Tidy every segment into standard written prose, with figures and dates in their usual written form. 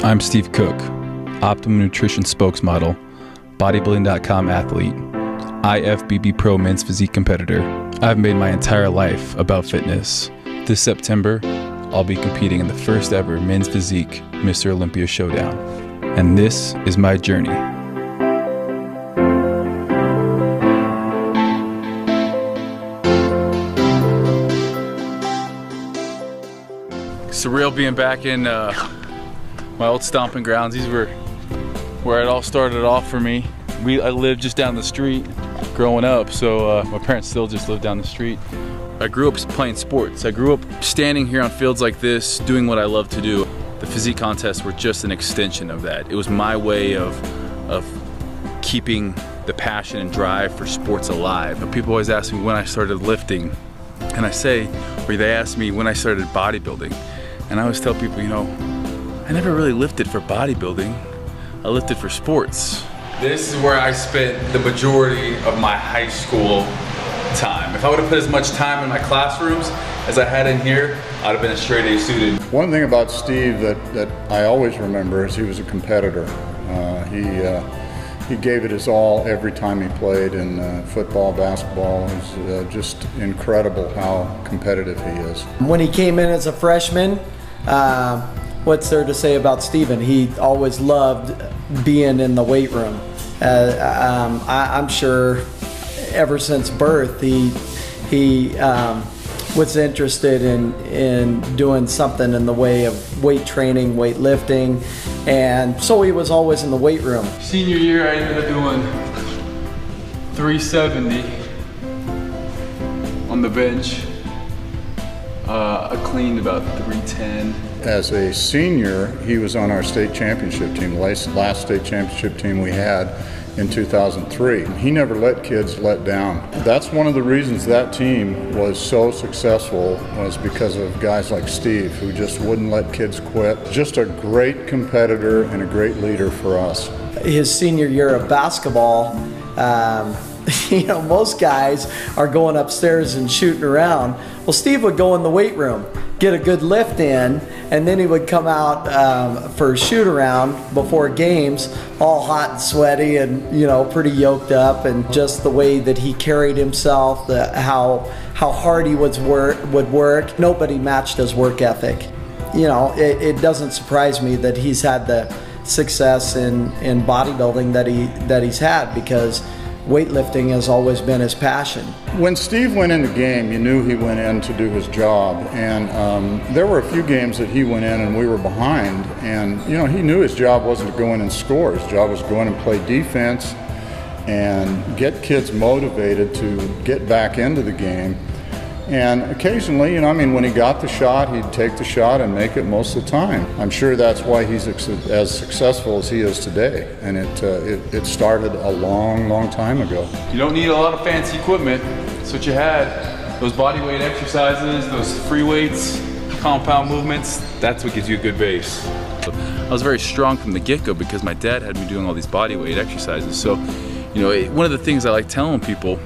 I'm Steve Cook, Optimum Nutrition spokesmodel, bodybuilding.com athlete, IFBB Pro men's physique competitor. I've made my entire life about fitness. This September, I'll be competing in the first ever men's physique Mr. Olympia showdown. And this is my journey. Surreal being back in my old stomping grounds. These were where it all started off for me. I lived just down the street growing up, so my parents still just live down the street. I grew up playing sports. I grew up standing here on fields like this, doing what I love to do. The physique contests were just an extension of that. It was my way of keeping the passion and drive for sports alive. But people always ask me when I started lifting, and I say, or they ask me when I started bodybuilding. And I always tell people, you know, I never really lifted for bodybuilding. I lifted for sports. This is where I spent the majority of my high school time. If I would have put as much time in my classrooms as I had in here, I'd have been a straight A student. One thing about Steve that I always remember is he was a competitor. He gave it his all every time he played in football, basketball. It was just incredible how competitive he is. When he came in as a freshman, what's there to say about Steven? He always loved being in the weight room. I'm sure ever since birth he was interested in doing something in the way of weight training, weightlifting, and so he was always in the weight room. Senior year, I ended up doing 370 on the bench. I cleaned about 310. As a senior, he was on our state championship team, last state championship team we had in 2003. He never let kids let down. That's one of the reasons that team was so successful, was because of guys like Steve, who just wouldn't let kids quit. Just a great competitor and a great leader for us. His senior year of basketball, you know, most guys are going upstairs and shooting around. Well, Steve would go in the weight room, get a good lift in, and then he would come out for a shoot around before games, all hot and sweaty and, you know, pretty yoked up. And just the way that he carried himself, how hard he would work. Nobody matched his work ethic. You know, it doesn't surprise me that he's had the success in bodybuilding that he's had, because weightlifting has always been his passion. When Steve went in the game, you knew he went in to do his job, and there were a few games that he went in and we were behind, and you know, he knew his job wasn't to go in and score. His job was to go in and play defense and get kids motivated to get back into the game. And occasionally, you know, I mean, when he got the shot, he'd take the shot and make it most of the time. I'm sure that's why he's as successful as he is today. And it started a long, long time ago. You don't need a lot of fancy equipment. That's what you had. Those body weight exercises, those free weights, compound movements, that's what gives you a good base. I was very strong from the get-go because my dad had me doing all these body weight exercises. So, you know, one of the things I like telling people,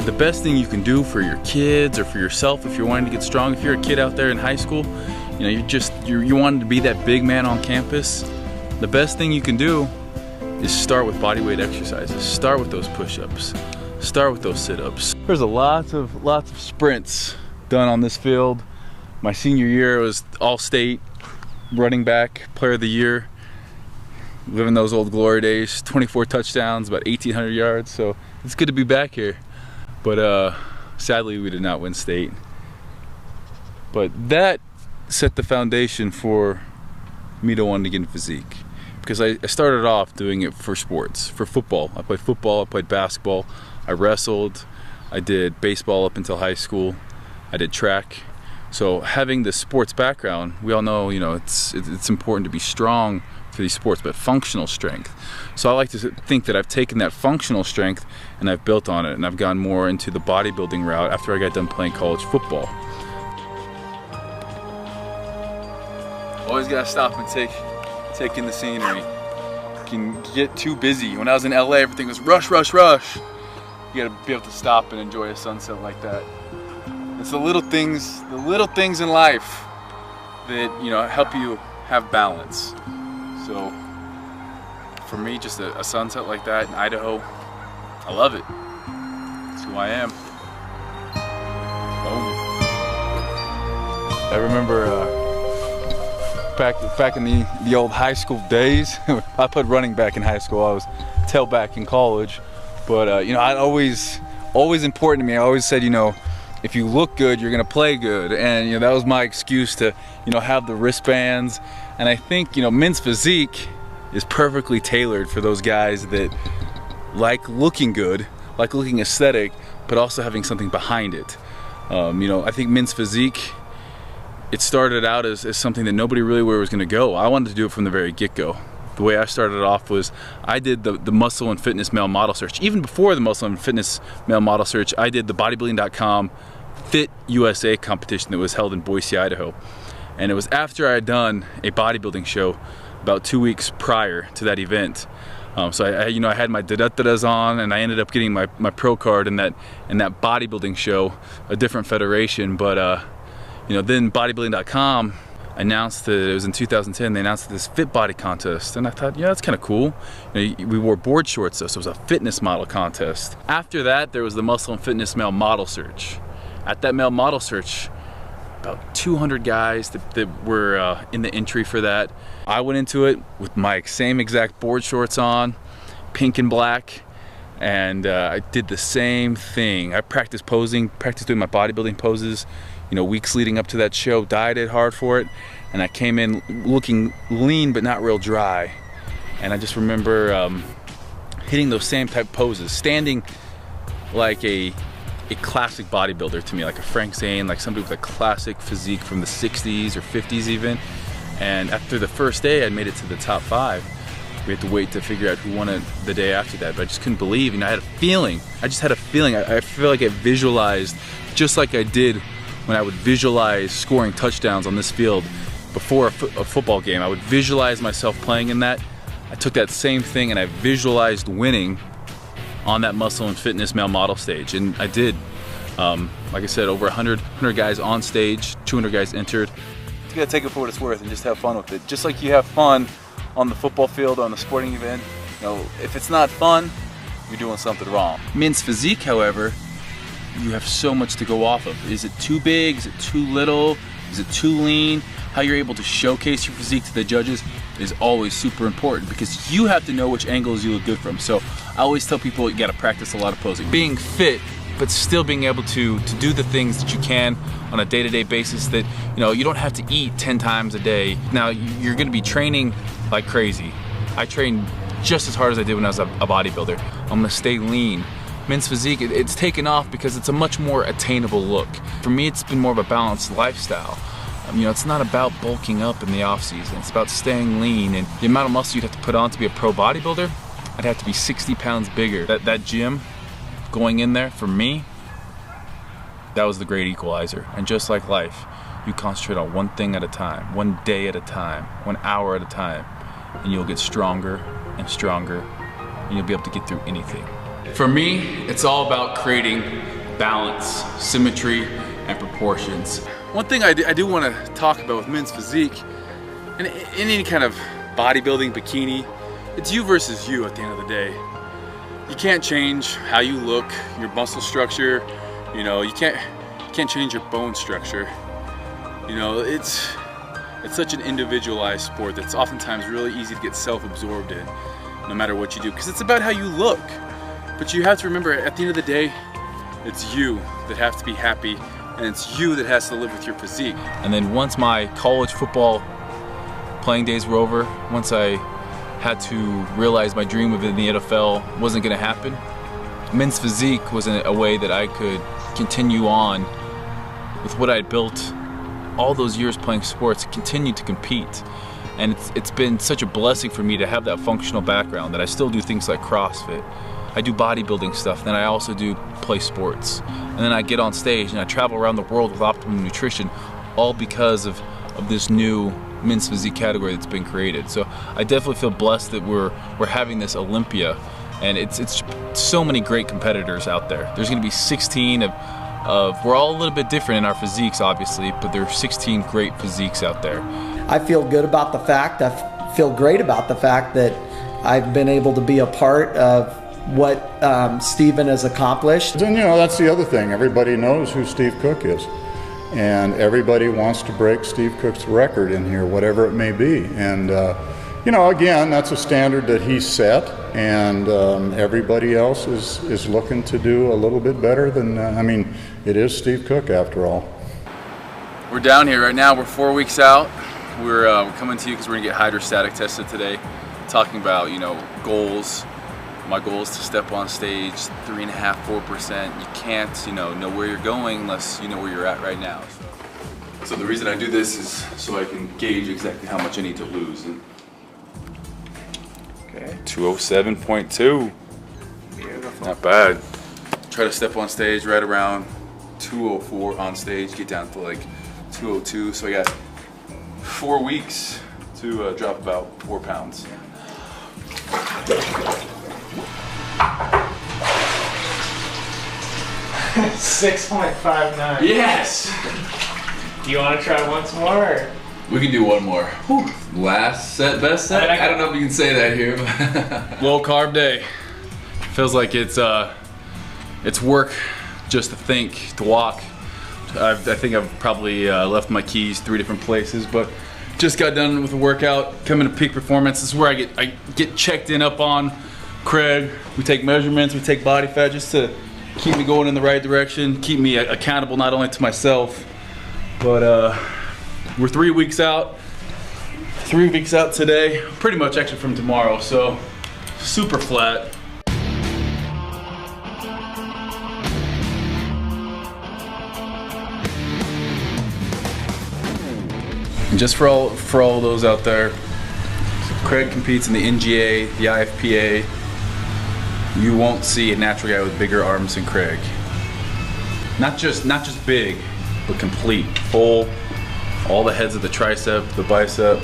the best thing you can do for your kids or for yourself if you're wanting to get strong, if you're a kid out there in high school, you know, you wanted to be that big man on campus, the best thing you can do is start with body weight exercises. Start with those push-ups. Start with those sit-ups. There's lots of sprints done on this field. My senior year was all-state running back, player of the year. Living those old glory days, 24 touchdowns, about 1,800 yards, so it's good to be back here. But sadly, we did not win state. But that set the foundation for me to want to get in physique. Because I started off doing it for sports, for football. I played football, I played basketball, I wrestled, I did baseball up until high school, I did track. So having this sports background, we all know, you know, it's important to be strong for these sports, but functional strength. So I like to think that I've taken that functional strength and I've built on it, and I've gone more into the bodybuilding route after I got done playing college football. Always gotta stop and take in the scenery. You can get too busy. When I was in LA, everything was rush, rush, rush. You gotta be able to stop and enjoy a sunset like that. It's the little things in life that, you know, help you have balance. So for me, just a sunset like that in Idaho, I love it. It's who I am. Boom. I remember back in the old high school days. I put running back in high school. I was tailback in college, but you know, always important to me. I always said, you know, if you look good, you're gonna play good, and you know, that was my excuse to, you know, have the wristbands. And I think, you know, men's physique is perfectly tailored for those guys that like looking good, like looking aesthetic, but also having something behind it. You know, I think men's physique, it started out as something that nobody really knew where it was gonna go. I wanted to do it from the very get-go. The way I started off was I did the muscle and fitness male model search. Even before the muscle and fitness male model search, I did the bodybuilding.com Fit USA competition that was held in Boise, Idaho. And it was after I had done a bodybuilding show about 2 weeks prior to that event. So I had my da-da-da-das on, and I ended up getting my pro card in that bodybuilding show, a different federation. But you know, then bodybuilding.com announced that it was in 2010. They announced this fit body contest, and I thought, yeah, that's kind of cool. You know, we wore board shorts though, so it was a fitness model contest. After that, there was the muscle and fitness male model search. At that male model search, about 200 guys that were in the entry for that. I went into it with my same exact board shorts on, pink and black, and I did the same thing. I practiced posing, practiced doing my bodybuilding poses, you know, weeks leading up to that show, dieted hard for it, and I came in looking lean but not real dry. And I just remember hitting those same type poses, standing like a classic bodybuilder to me, like a Frank Zane, like somebody with a classic physique from the 60s or 50s even. And after the first day, I made it to the top 5. We had to wait to figure out who won it the day after that, but I just couldn't believe, you know, I had a feeling. I just had a feeling. I feel like I visualized, just like I did when I would visualize scoring touchdowns on this field before a football game. I would visualize myself playing in that. I took that same thing and I visualized winning on that muscle and fitness male model stage, and I did. Like I said, over 100 guys on stage, 200 guys entered. You gotta take it for what it's worth and just have fun with it. Just like you have fun on the football field or on the sporting event, you know, if it's not fun, you're doing something wrong. Men's physique, however, you have so much to go off of. Is it too big? Is it too little? Is it too lean? How you're able to showcase your physique to the judges is always super important, because you have to know which angles you look good from. So I always tell people you gotta practice a lot of posing. Being fit, but still being able to do the things that you can on a day-to-day basis, that, you know, you don't have to eat 10 times a day. Now, you're gonna be training like crazy. I train just as hard as I did when I was a bodybuilder. I'm gonna stay lean. Men's physique, it's taken off because it's a much more attainable look. For me, it's been more of a balanced lifestyle. You know, it's not about bulking up in the off season. It's about staying lean, and the amount of muscle you'd have to put on to be a pro bodybuilder, I'd have to be 60 pounds bigger. That gym, going in there, for me, that was the great equalizer. And just like life, you concentrate on one thing at a time, one day at a time, 1 hour at a time, and you'll get stronger and stronger, and you'll be able to get through anything. For me, it's all about creating balance, symmetry, and proportions. One thing I do want to talk about with men's physique, and in any kind of bodybuilding bikini, it's you versus you at the end of the day. You can't change how you look, your muscle structure, you know, you can't change your bone structure. You know, it's such an individualized sport that's oftentimes really easy to get self-absorbed in, no matter what you do, because it's about how you look. But you have to remember, at the end of the day, it's you that have to be happy, and it's you that has to live with your physique. And then once my college football playing days were over, once I had to realize my dream of in the NFL wasn't gonna happen, men's physique was a way that I could continue on with what I'd built all those years playing sports, continue to compete. And it's been such a blessing for me to have that functional background, that I still do things like CrossFit. I do bodybuilding stuff, then I also do play sports. And then I get on stage and I travel around the world with Optimum Nutrition, all because of this new men's physique category that's been created. So I definitely feel blessed that we're having this Olympia, and it's so many great competitors out there. There's gonna be 16 of we're all a little bit different in our physiques, obviously, but there are 16 great physiques out there. I feel good about the fact, I feel great about the fact that I've been able to be a part of what Stephen has accomplished. And that's the other thing. Everybody knows who Steve Cook is. And everybody wants to break Steve Cook's record in here, whatever it may be. And, again, that's a standard that he set. And everybody else is looking to do a little bit better than, it is Steve Cook after all. We're down here right now. We're 4 weeks out. We're coming to you because we're going to get hydrostatic tested today. Talking about, goals. My goal is to step on stage 3.5%, 4%. You can't, know where you're going unless you know where you're at right now. So the reason I do this is so I can gauge exactly how much I need to lose. And okay, 207.2. Beautiful. Not bad. Try to step on stage right around 204 on stage, get down to like 202. So I got 4 weeks to drop about 4 pounds. 6.59. Yes! Do you want to try once more? Or? We can do one more. Whew. Last set, best set? I don't know if you can say that here. Low carb day. Feels like it's work just to think, to walk. I think I've probably left my keys 3 different places, but just got done with a workout, coming to peak performance. This is where I get checked in up on Craig. We take measurements, we take body fat just to keep me going in the right direction, keep me accountable not only to myself, but we're 3 weeks out. 3 weeks out today, pretty much actually from tomorrow, so super flat. And just for all those out there, Craig competes in the NGA, the IFPA. You won't see a natural guy with bigger arms than Craig. Not just big, but complete, full, all the heads of the tricep, the bicep.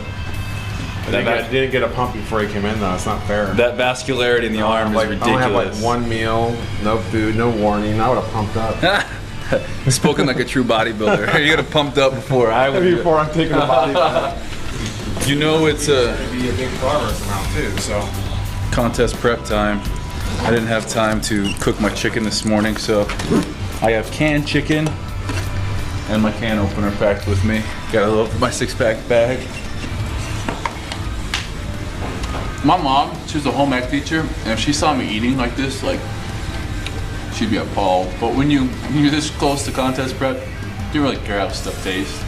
That guy didn't get a pump before he came in though, it's not fair. That vascularity in the arm is ridiculous. I only have like 1 meal, no food, no warning, I would have pumped up. Spoken like a true bodybuilder. You got pumped up before I would. Before I'm taking a body fat. It's It's gonna be a big progress amount too, so. Contest prep time. I didn't have time to cook my chicken this morning, so I have canned chicken and my can opener packed with me. Got a little my 6-pack bag. My mom, she was a home ec teacher, and if she saw me eating like this, she'd be appalled. But when you're this close to contest prep, you don't really care how stuff tastes.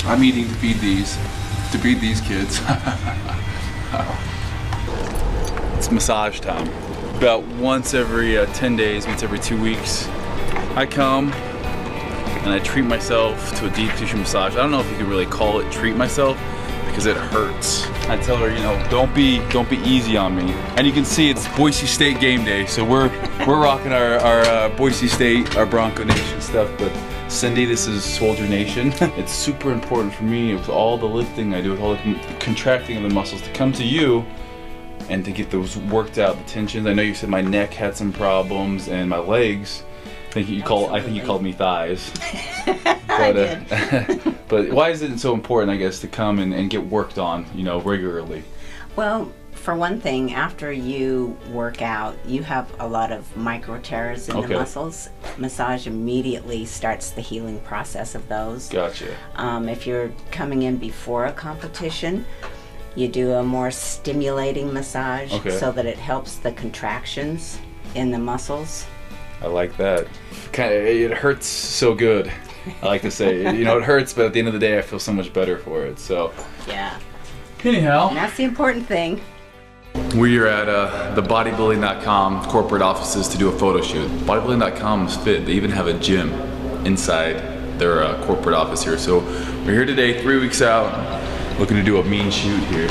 I'm eating to feed these kids. It's massage time. About once every 10 days, once every 2 weeks, I come and I treat myself to a deep tissue massage. I don't know if you could really call it treat myself because it hurts. I tell her, don't be easy on me. And you can see it's Boise State game day, so we're rocking our Boise State, our Bronco Nation stuff. But Cindy, this is Soldier Nation. It's super important for me with all the lifting I do, with all the contracting of the muscles, to come to you and to get those worked out, the tensions. I know you said my neck had some problems and my legs. I think you called me thighs. But, but why is it so important, I guess, to come and get worked on, regularly? Well, for one thing, after you work out, you have a lot of micro tears in the muscles. Massage immediately starts the healing process of those. Gotcha. If you're coming in before a competition, you do a more stimulating massage so that it helps the contractions in the muscles. I like that. It hurts so good. I like to say, it hurts, but at the end of the day, I feel so much better for it. So yeah. Anyhow, and that's the important thing. We are at the bodybuilding.com corporate offices to do a photo shoot. Bodybuilding.com is fit. They even have a gym inside their corporate office here. So we're here today, 3 weeks out, looking to do a mean shoot here.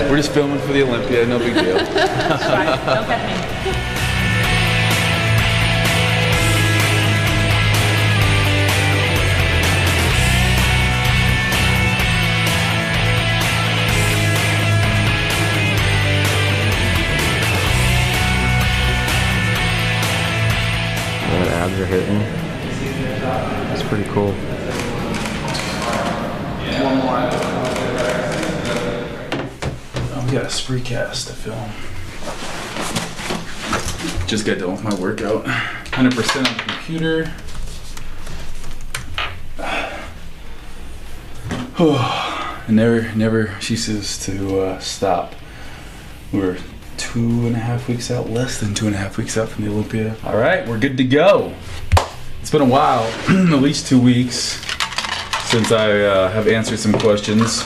We're just filming for the Olympia, no big deal. That's fine. Don't get me. you're hitting. It's pretty cool. One more. We got a spree cast to film. Just got done with my workout. 100% on the computer. And never ceases to stop. We're 2.5 weeks out, less than 2.5 weeks out from the Olympia. All right, we're good to go. It's been a while, at least 2 weeks, since I have answered some questions.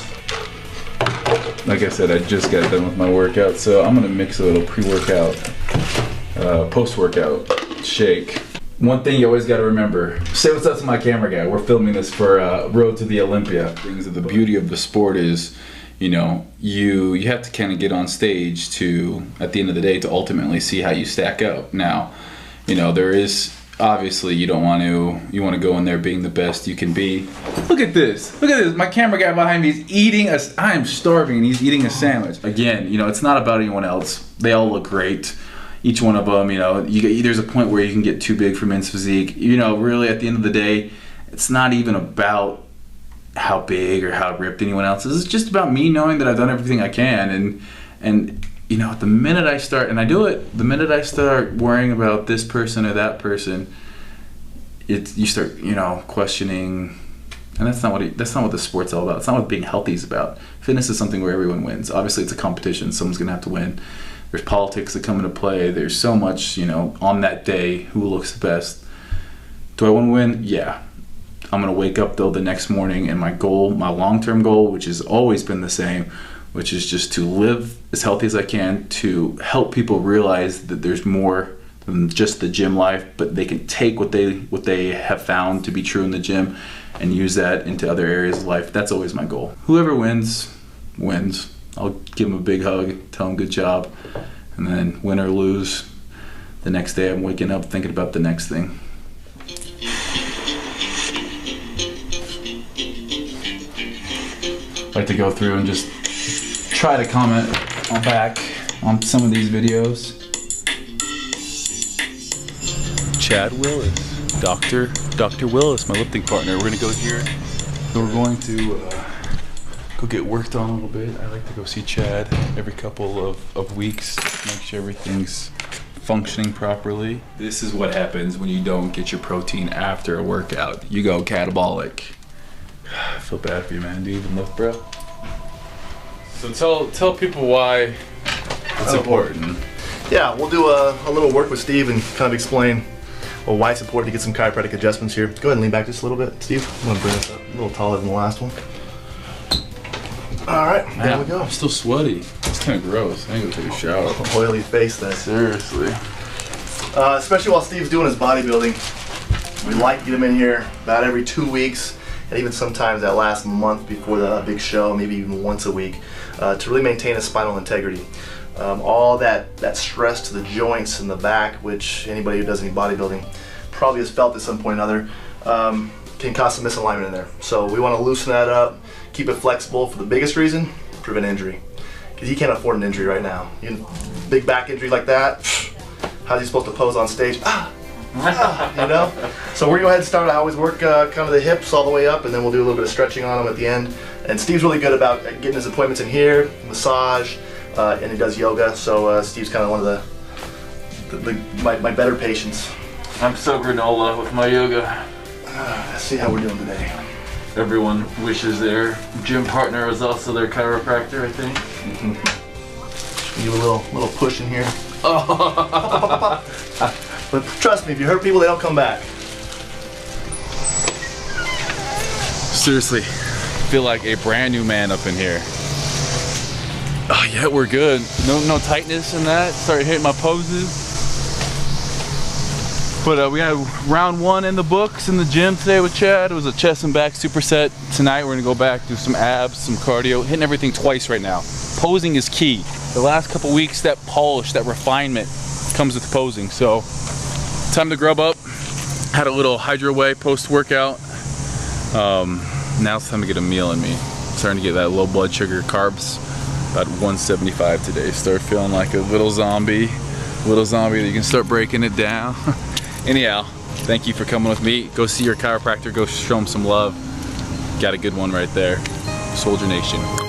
Like I said, I just got done with my workout, so I'm gonna mix a little pre-workout, post-workout shake. One thing you always gotta remember, say what's up to my camera guy. We're filming this for Road to the Olympia. The beauty of the sport is, you know, you have to kind of get on stage to, at the end of the day, to ultimately see how you stack up. Now, you know, there is, obviously you want to go in there being the best you can be. Look at this, my camera guy behind me is eating I am starving and he's eating a sandwich. Again, you know, it's not about anyone else. They all look great, each one of them. You know, there's a point where you can get too big for men's physique. You know, really at the end of the day, it's not even about how big or how ripped anyone else is. It's just about me knowing that I've done everything I can, and you know, the minute I start, and I do it, the minute I start worrying about this person or that person, you start, you know, questioning, and that's not what the sport's all about. It's not what being healthy is about. Fitness is something where everyone wins. Obviously, it's a competition. Someone's gonna have to win. There's politics that come into play. There's so much, you know, on that day, who looks the best. Do I want to win? Yeah. I'm gonna wake up though the next morning, and my goal, my long-term goal, which has always been the same, which is just to live as healthy as I can, to help people realize that there's more than just the gym life, but they can take what they have found to be true in the gym and use that into other areas of life. That's always my goal. Whoever wins, wins. I'll give them a big hug, tell them good job, and then win or lose, the next day I'm waking up thinking about the next thing. I like to go through and just try to comment back on some of these videos. Chad Willis, Dr. Willis, my lifting partner. We're gonna go here. So we're going to go get worked on a little bit. I like to go see Chad every couple of weeks, make sure everything's functioning properly. This is what happens when you don't get your protein after a workout. You go catabolic. I feel bad for you, man. Do you even lift, bro? So tell people why it's important. Yeah, we'll do a little work with Steve and kind of explain why it's important to get some chiropractic adjustments here. Go ahead and lean back just a little bit, Steve. I'm gonna bring this up a little taller than the last one. All right, there we go. I'm still sweaty. It's kind of gross. I need to go take a shower. Oily face there. Seriously. Especially while Steve's doing his bodybuilding, we like to get him in here about every 2 weeks, and even sometimes that last month before the big show, maybe even once a week, to really maintain his spinal integrity. All that stress to the joints in the back, which anybody who does any bodybuilding probably has felt at some point or another, can cause some misalignment in there. So we want to loosen that up, keep it flexible for the biggest reason, prevent injury. Because he can't afford an injury right now. Big back injury like that, how's he supposed to pose on stage? You know? So we're gonna go ahead and start. I always work kind of the hips all the way up, and then we'll do a little bit of stretching on them at the end. And Steve's really good about getting his appointments in here, massage, and he does yoga. So Steve's kind of one of my better patients. I'm so granola with my yoga. Let's see how we're doing today. Everyone wishes their gym partner was also their chiropractor, I think. Give a little push in here. But trust me, if you hurt people, they don't come back. Seriously, feel like a brand new man up in here. Oh yeah, we're good. No tightness in that. Started hitting my poses. But we had round 1 in the books in the gym today with Chad. It was a chest and back superset. Tonight we're gonna go back, do some abs, some cardio, hitting everything twice right now. Posing is key. The last couple weeks, that polish, that refinement comes with posing. So time to grub up. Had a little hydro whey post-workout. Now it's time to get a meal in me. Starting to get that low blood sugar carbs. About 175 today. Start feeling like a little zombie that you can start breaking it down. Anyhow, Thank you for coming with me. Go see your chiropractor. Go show him some love. Got a good one right there. Soldier Nation.